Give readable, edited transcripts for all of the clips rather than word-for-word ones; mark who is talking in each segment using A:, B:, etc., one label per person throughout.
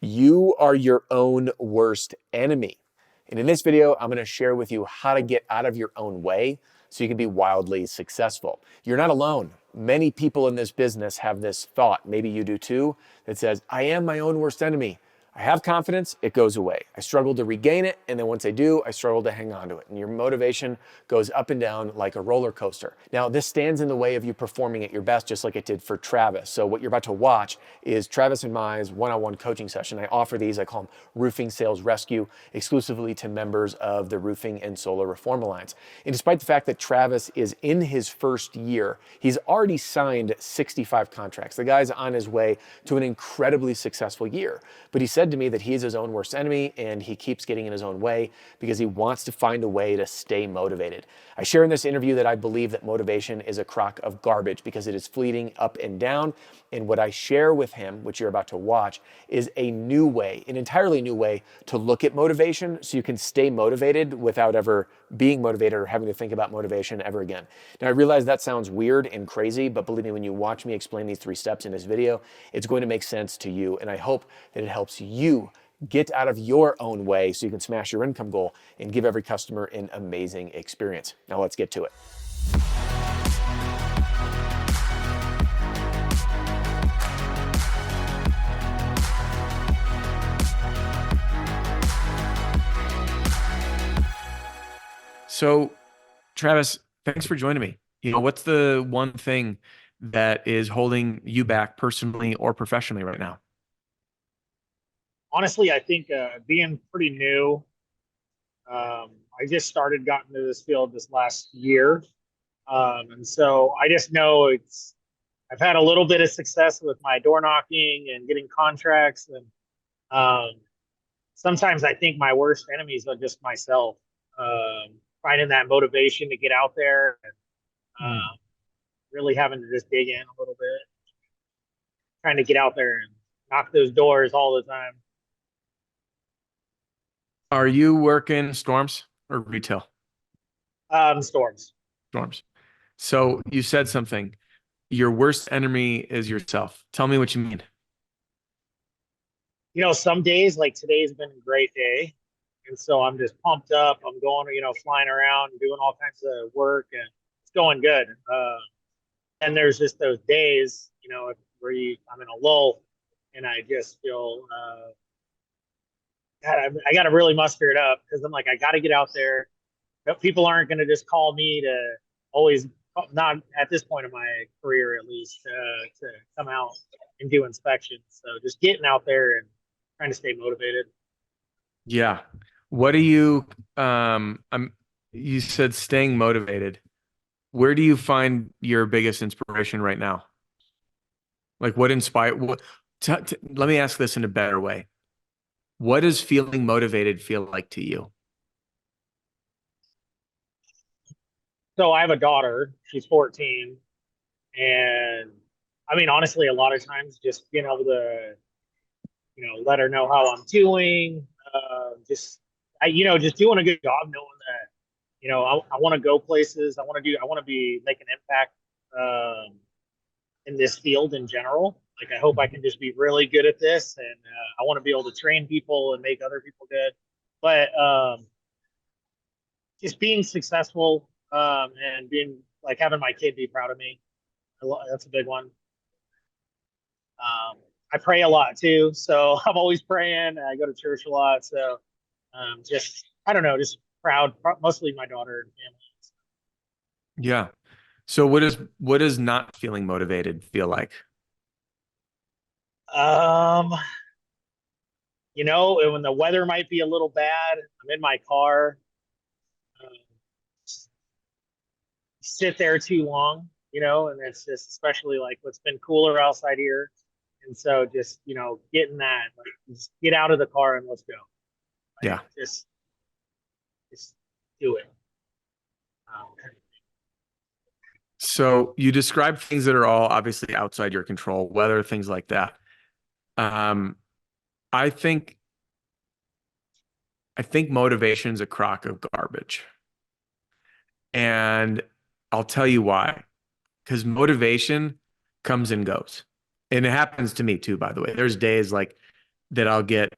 A: You are your own worst enemy. And in this video, I'm going to share with you how to get out of your own way so you can be wildly successful. You're not alone. Many people in this business have this thought, maybe you do too, that says, I am my own worst enemy. I have confidence, it goes away. I struggle to regain it, and then once I do, I struggle to hang on to it. And your motivation goes up and down like a roller coaster. Now, this stands in the way of you performing at your best, just like it did for Travis. So what you're about to watch is Travis and my one-on-one coaching session. I offer these, I call them Roofing Sales Rescue, exclusively to members of the Roofing and Solar Reform Alliance. And despite the fact that Travis is in his first year, he's already signed 65 contracts. The guy's on his way to an incredibly successful year. But he said to me that he's his own worst enemy and he keeps getting in his own way because he wants to find a way to stay motivated. I share in this interview that I believe that motivation is a crock of garbage because it is fleeting up and down. And what I share with him, which you're about to watch, is a new way, an entirely new way to look at motivation so you can stay motivated without ever being motivated or having to think about motivation ever again. Now, I realize that sounds weird and crazy, but believe me, when you watch me explain these 3 steps in this video, it's going to make sense to you. And I hope that it helps you get out of your own way so you can smash your income goal and give every customer an amazing experience. Now let's get to it. So, Travis, thanks for joining me. What's the one thing that is holding you back personally or professionally right now?
B: Honestly, I think being pretty new, I just got into this field this last year. And so I just know I've had a little bit of success with my door knocking and getting contracts. And sometimes I think my worst enemies are just myself, finding that motivation to get out there and really having to just dig in a little bit, trying to get out there and knock those doors all the time.
A: Are you working storms or retail?
B: Storms.
A: Storms. So you said something. Your worst enemy is yourself. Tell me what you mean.
B: Some days, like today's been a great day. And so I'm just pumped up. I'm going, flying around and doing all kinds of work and it's going good. And there's just those days, where I'm in a lull and I just feel, God, I got to really muster it up because I'm like, I got to get out there. People aren't going to just call me to always, not at this point in my career at least, to come out and do inspections. So just getting out there and trying to stay motivated.
A: Yeah. What do you, you said staying motivated. Where do you find your biggest inspiration right now? Like what inspired, let me ask this in a better way. What does feeling motivated feel like to you?
B: So I have a daughter, she's 14. And I mean, honestly, a lot of times just being able to, let her know how I'm doing, just doing a good job knowing that, I want to go places. I want to make an impact in this field in general. Like, I hope I can just be really good at this, and I want to be able to train people and make other people good. But just being successful and being like having my kid be proud of me, that's a big one. I pray a lot too, so I'm always praying. I go to church a lot, so I don't know, just proud, mostly my daughter and family.
A: Yeah. So what does not feeling motivated feel like?
B: When the weather might be a little bad, I'm in my car, sit there too long, and it's just especially like what's been cooler outside here. And so just, getting that, like, just get out of the car and let's go. Like,
A: yeah.
B: Just do it.
A: So you described things that are all obviously outside your control, weather, things like that. I think motivation's a crock of garbage. And I'll tell you why. Because motivation comes and goes. And it happens to me too, by the way. There's days like that I'll get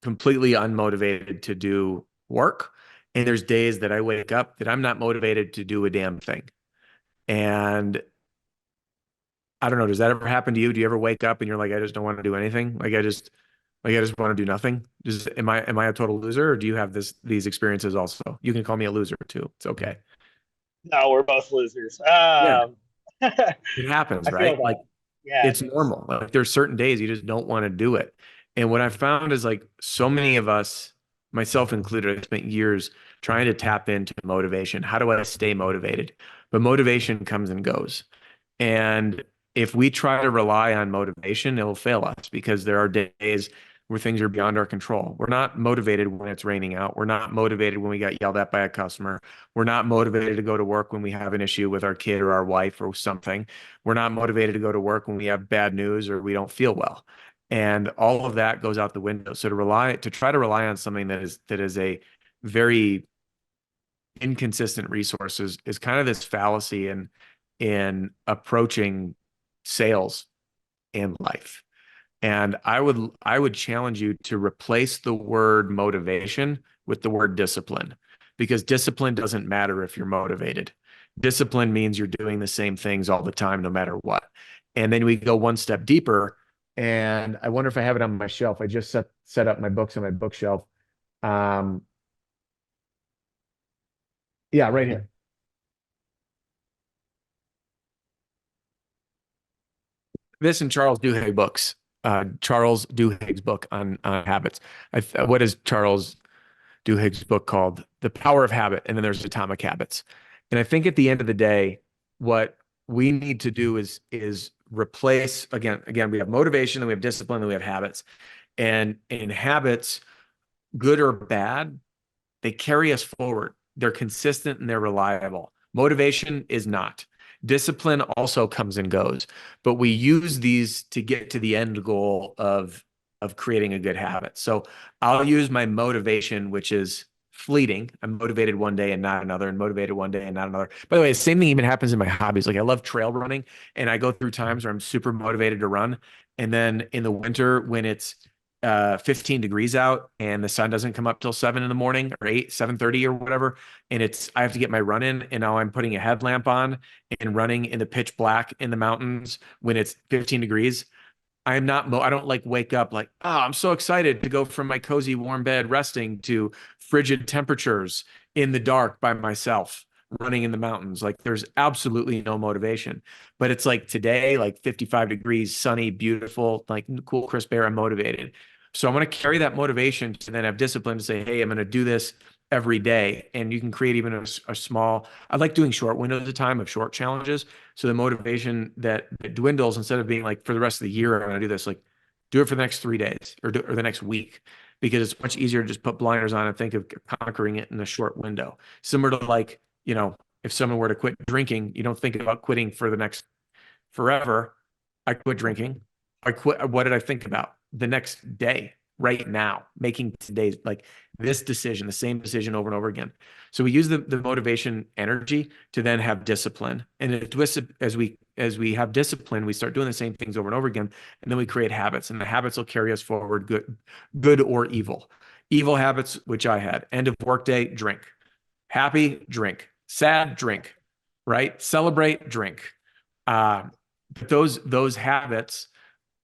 A: completely unmotivated to do work. And there's days that I wake up that I'm not motivated to do a damn thing. And I don't know, does that ever happen to you? Do you ever wake up and you're like, I just don't want to do anything? Like I just want to do nothing. Am I a total loser, or do you have these experiences also? You can call me a loser too. It's okay.
B: No, we're both losers.
A: Yeah,
B: I
A: it happens,
B: feel
A: right? Like
B: that. Yeah, it
A: it's
B: does.
A: normal. Like there's certain days you just don't want to do it. And what I found is like so many of us, myself included, I spent years trying to tap into motivation. How do I stay motivated? But motivation comes and goes. And if we try to rely on motivation, it'll fail us because there are days where things are beyond our control. We're not motivated when it's raining out. We're not motivated when we got yelled at by a customer. We're not motivated to go to work when we have an issue with our kid or our wife or something. We're not motivated to go to work when we have bad news or we don't feel well. And all of that goes out the window. So to try to rely on something that is a very inconsistent resource is kind of this fallacy in approaching sales in life. And I would challenge you to replace the word motivation with the word discipline, because discipline doesn't matter if you're motivated. Discipline means you're doing the same things all the time, no matter what. And then we go one step deeper. And I wonder if I have it on my shelf. I just set up my books on my bookshelf. Um, yeah, right here. This and Charles Duhigg books. Charles Duhigg's book on habits. What is Charles Duhigg's book called? The Power of Habit, and then there's Atomic Habits. And I think at the end of the day, what we need to do is replace again, we have motivation, then we have discipline, then we have habits. And in habits, good or bad, they carry us forward. They're consistent and they're reliable. Motivation is not. Discipline also comes and goes, but we use these to get to the end goal of creating a good habit. So I'll use my motivation, which is fleeting. I'm motivated one day and not another, and motivated one day and not another. By the way, the same thing even happens in my hobbies. Like I love trail running, and I go through times where I'm super motivated to run. And then in the winter, when it's 15 degrees out and the sun doesn't come up till 7 in the morning or 7:30 or whatever, and I have to get my run in, and now I'm putting a headlamp on and running in the pitch black in the mountains when it's 15 degrees. I don't like wake up like, oh, I'm so excited to go from my cozy warm bed resting to frigid temperatures in the dark by myself running in the mountains. Like there's absolutely no motivation. But it's like today, like 55 degrees, sunny, beautiful, like cool, crisp air. I'm motivated. So I'm going to carry that motivation to then have discipline to say, hey, I'm going to do this every day. And you can create even a small, I like doing short windows of time of short challenges. So the motivation that dwindles, instead of being like for the rest of the year, I'm going to do this, like do it for the next 3 days or the next week, because it's much easier to just put blinders on and think of conquering it in a short window. Similar to like, if someone were to quit drinking, you don't think about quitting for the next forever. I quit drinking. I quit. What did I think about the next day, right now, making today's like this decision, the same decision over and over again. So we use the motivation energy to then have discipline. And as we have discipline, we start doing the same things over and over again. And then we create habits, and the habits will carry us forward, good or evil. Evil habits, which I had: end of workday, drink. Happy, drink. Sad, drink. Right? Celebrate, drink. But those habits,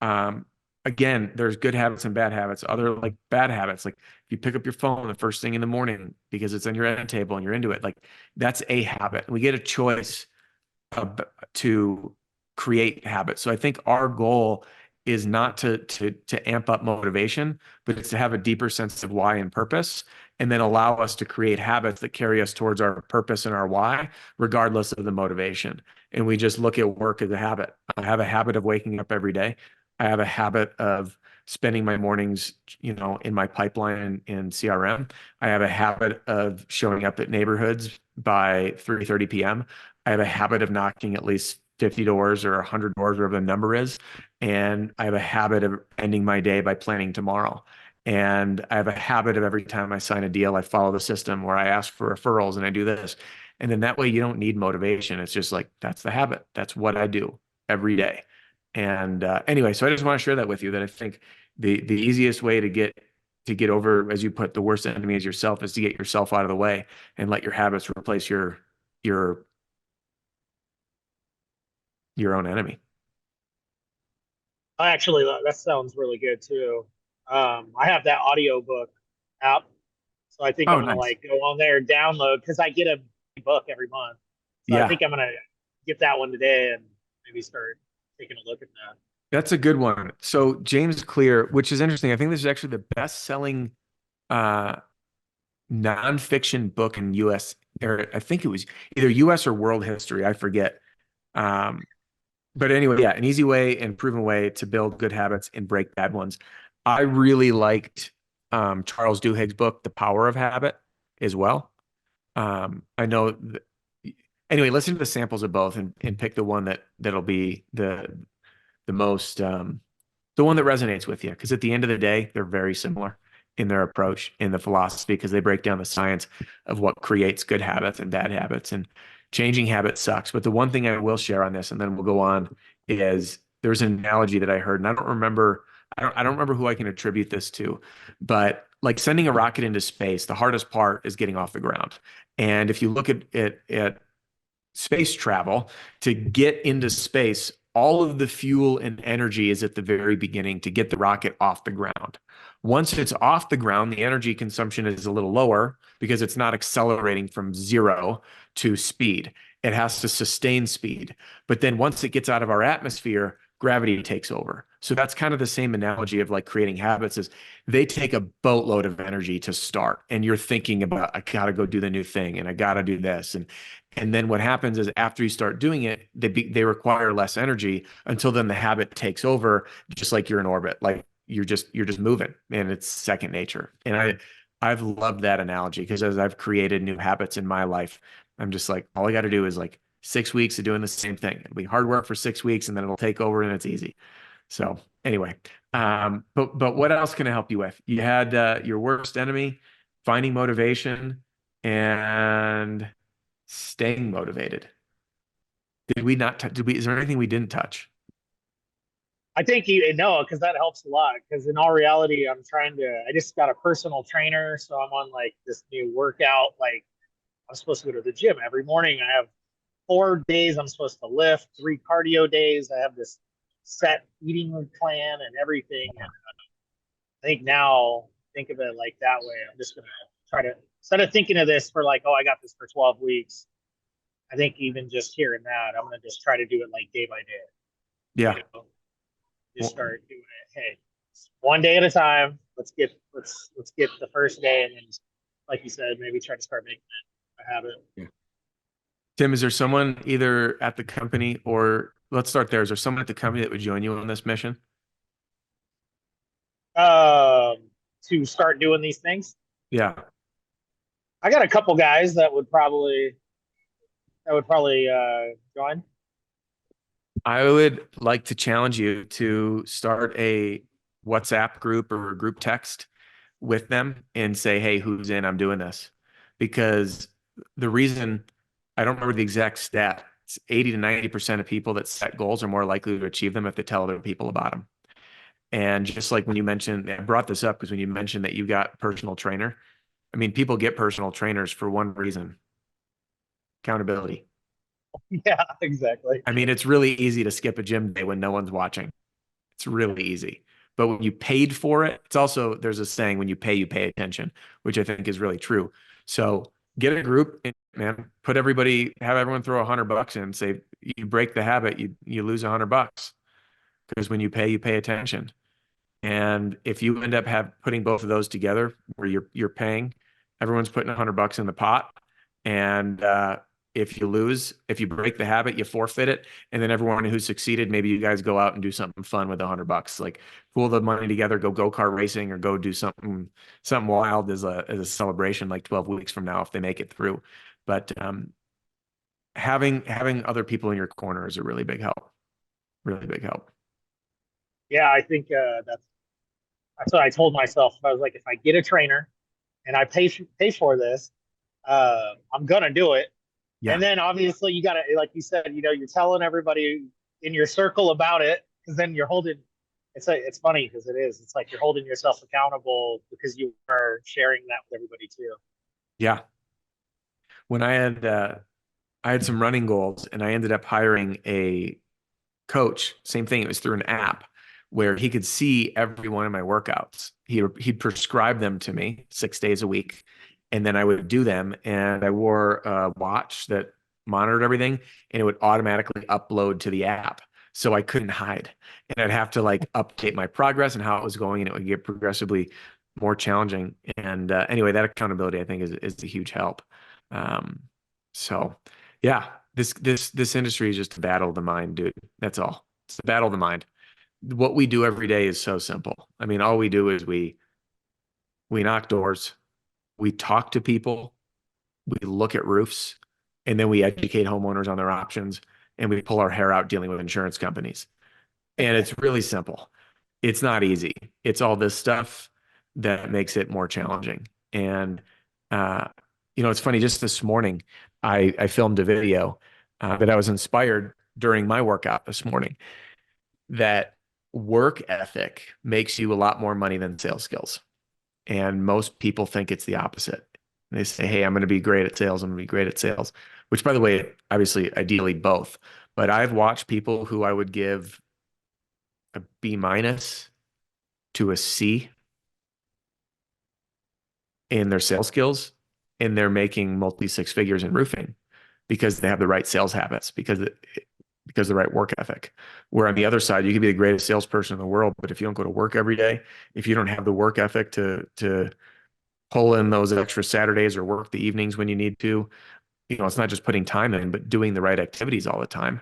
A: um, again, there's good habits and bad habits. Other like bad habits, like if you pick up your phone the first thing in the morning because it's on your end table and you're into it, like that's a habit. We get a choice to create habits. So I think our goal is not to amp up motivation, but it's to have a deeper sense of why and purpose, and then allow us to create habits that carry us towards our purpose and our why, regardless of the motivation. And we just look at work as a habit. I have a habit of waking up every day. I have a habit of spending my mornings, in my pipeline in CRM. I have a habit of showing up at neighborhoods by 3:30 p.m. I have a habit of knocking at least 50 doors or 100 doors, whatever the number is. And I have a habit of ending my day by planning tomorrow. And I have a habit of every time I sign a deal, I follow the system where I ask for referrals and I do this. And then that way you don't need motivation. It's just like, that's the habit. That's what I do every day. And anyway, so I just want to share that with you, that I think The easiest way to get over, as you put, the worst enemy is yourself, is to get yourself out of the way and let your habits replace your your own enemy.
B: Actually, that sounds really good too. I have that audiobook app, so I think I'm
A: Oh,
B: gonna
A: nice.
B: like go on there and download because I get a book every month. So I
A: Yeah,
B: think I'm gonna get that one today and maybe start taking a look at that.
A: that's a good one. So James Clear, which is interesting. I think this is actually the best-selling uh, nonfiction book in U.S. or I think it was either U.S. or world history. I forget. Um, but anyway, yeah, an easy way and proven way to build good habits and break bad ones. I really liked Charles Duhigg's book, The Power of Habit, as well. I know. Anyway, listen to the samples of both and pick the one that'll be the most the one that resonates with you. Because at the end of the day, they're very similar in their approach, in the philosophy, because they break down the science of what creates good habits and bad habits. And changing habits sucks. But the one thing I will share on this, and then we'll go on, is there's an analogy that I heard, and I don't remember who I can attribute this to, but like sending a rocket into space, the hardest part is getting off the ground. And if you look at space travel, to get into space, all of the fuel and energy is at the very beginning to get the rocket off the ground. Once it's off the ground, the energy consumption is a little lower because it's not accelerating from zero to speed. It has to sustain speed. But then once it gets out of our atmosphere, gravity takes over. So that's kind of the same analogy of like creating habits is they take a boatload of energy to start. And you're thinking about, I gotta go do the new thing and I gotta do this. And then what happens is after you start doing it, they require less energy until then the habit takes over, just like you're in orbit. Like you're just moving and it's second nature. And I've loved that analogy because as I've created new habits in my life, I'm just like, all I got to do is like 6 weeks of doing the same thing. It'll be hard work for 6 weeks and then it'll take over and it's easy. So anyway, but what else can I help you with? You had your worst enemy, finding motivation, and staying motivated. Did we not? Did we? Is there anything we didn't touch?
B: I think you know because that helps a lot. Because in all reality, I'm trying to. I just got a personal trainer, so I'm on like this new workout. Like I'm supposed to go to the gym every morning. I have 4 days I'm supposed to lift, 3 cardio days. I have this set eating plan and everything. And I think now think of it like that way. I'm just gonna try to instead of thinking of this for like, oh, I got this for 12 weeks. I think even just hearing that, I'm gonna just try to do it like day by day. You
A: Yeah.
B: know, just
A: Well,
B: start doing it. Hey, one day at a time. Let's get the first day, and then, like you said, maybe try to start making it a habit.
A: yeah. Tim, is there someone either at the company or let's start there. Is there someone at the company that would join you on this mission?
B: To start doing these things.
A: Yeah.
B: I got a couple guys that would probably join.
A: I would like to challenge you to start a WhatsApp group or a group text with them and say, hey, who's in? I'm doing this. Because the reason I don't remember the exact stat, it's 80 to 90% of people that set goals are more likely to achieve them if they tell other people about them. And just like when you mentioned, I brought this up because when you mentioned that you got a personal trainer, I mean, people get personal trainers for one reason, accountability.
B: Yeah, exactly.
A: I mean, it's really easy to skip a gym day when no one's watching. It's really easy. But when you paid for it, it's also, there's a saying, when you pay attention, which I think is really true. So get a group, and, man, have everyone throw $100 in and say, you break the habit, you lose $100 because when you pay attention. And if you end up putting both of those together, where you're paying, everyone's putting $100 in the pot, and if you break the habit, you forfeit it, and then everyone who succeeded, maybe you guys go out and do something fun with $100, like pool the money together, go kart racing, or go do something wild as a celebration, like 12 weeks from now if they make it through. But having other people in your corner is a really big help, really big help.
B: Yeah, I think that's what I told myself. I was like, if I get a trainer and I pay for this, I'm gonna do it.
A: Yeah.
B: And then obviously you gotta, like you said, you're telling everybody in your circle about it because then you're holding. it's funny because it is. It's like you're holding yourself accountable because you are sharing that with everybody too.
A: Yeah. When I had some running goals and I ended up hiring a coach, same thing. It was through an app where he could see every one of my workouts. He'd prescribe them to me 6 days a week, and then I would do them. And I wore a watch that monitored everything, and it would automatically upload to the app, so I couldn't hide. And I'd have to like update my progress and how it was going, and it would get progressively more challenging. And anyway, that accountability I think is a huge help. Um, so yeah, this industry is just a battle of the mind, dude. That's all. It's a battle of the mind. What we do every day is so simple. I mean, all we do is we knock doors, we talk to people, we look at roofs, and then we educate homeowners on their options, and we pull our hair out dealing with insurance companies. And it's really simple. It's not easy. It's all this stuff that makes it more challenging. And uh, it's funny. Just this morning, I filmed a video that I was inspired during my workout this morning. That work ethic makes you a lot more money than sales skills, and most people think it's the opposite. They say, "Hey, I'm going to be great at sales. I'm going to be great at sales," which, by the way, obviously, ideally both. But I've watched people who I would give a B minus to a C in their sales skills, and they're making multi six figures in roofing because they have the right sales habits, because the right work ethic. Where on the other side, you could be the greatest salesperson in the world, but if you don't go to work every day, if you don't have the work ethic to pull in those extra Saturdays or work the evenings when you need to, it's not just putting time in, but doing the right activities all the time.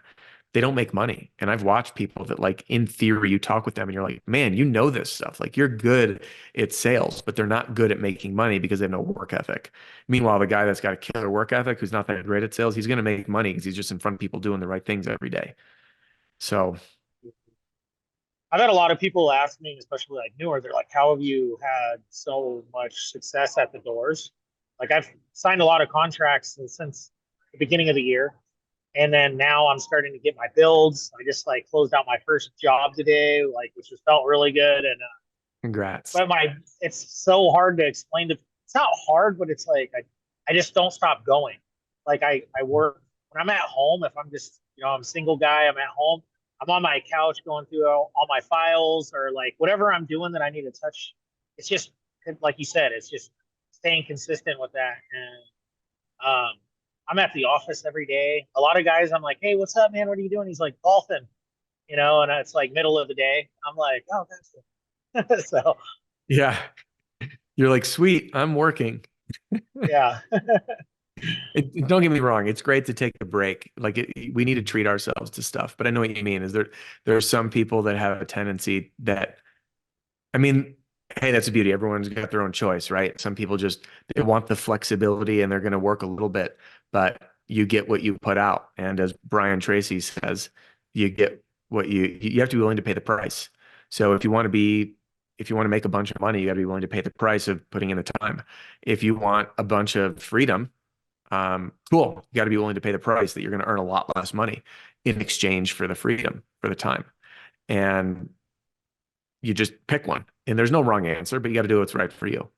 A: They don't make money. And I've watched people that, like, in theory, you talk with them and you're like, man, you know this stuff. Like, you're good at sales, but they're not good at making money because they have no work ethic. Meanwhile, the guy that's got a killer work ethic, who's not that great at sales, he's going to make money because he's just in front of people doing the right things every day. So,
B: I've had a lot of people ask me, especially like newer, they're like, how have you had so much success at the doors? Like I've signed a lot of contracts since the beginning of the year. And then now I'm starting to get my builds. I just like closed out my first job today, like which just felt really good. And
A: congrats.
B: but it's so hard to explain to. It's not hard, but it's like I just don't stop going. Like I work when I'm at home. If I'm just I'm a single guy, I'm at home. I'm on my couch going through all my files or like whatever I'm doing that I need to touch. It's just like you said. It's just staying consistent with that. And I'm at the office every day. A lot of guys, I'm like, hey, what's up, man? What are you doing? He's like, golfing, and it's like middle of the day. I'm like, oh, that's it. So,
A: Yeah. You're like, sweet, I'm working.
B: yeah.
A: Don't get me wrong. It's great to take a break. Like we need to treat ourselves to stuff, but I know what you mean. There are some people that have a tendency that, I mean, hey, that's the beauty. Everyone's got their own choice, right? Some people just, they want the flexibility and they're going to work a little bit, but you get what you put out. And as Brian Tracy says, you get what you have to be willing to pay the price. So if you want to make a bunch of money, you got to be willing to pay the price of putting in the time. If you want a bunch of freedom, cool. You got to be willing to pay the price that you're going to earn a lot less money in exchange for the freedom, for the time. And you just pick one. And there's no wrong answer, but you got to do what's right for you.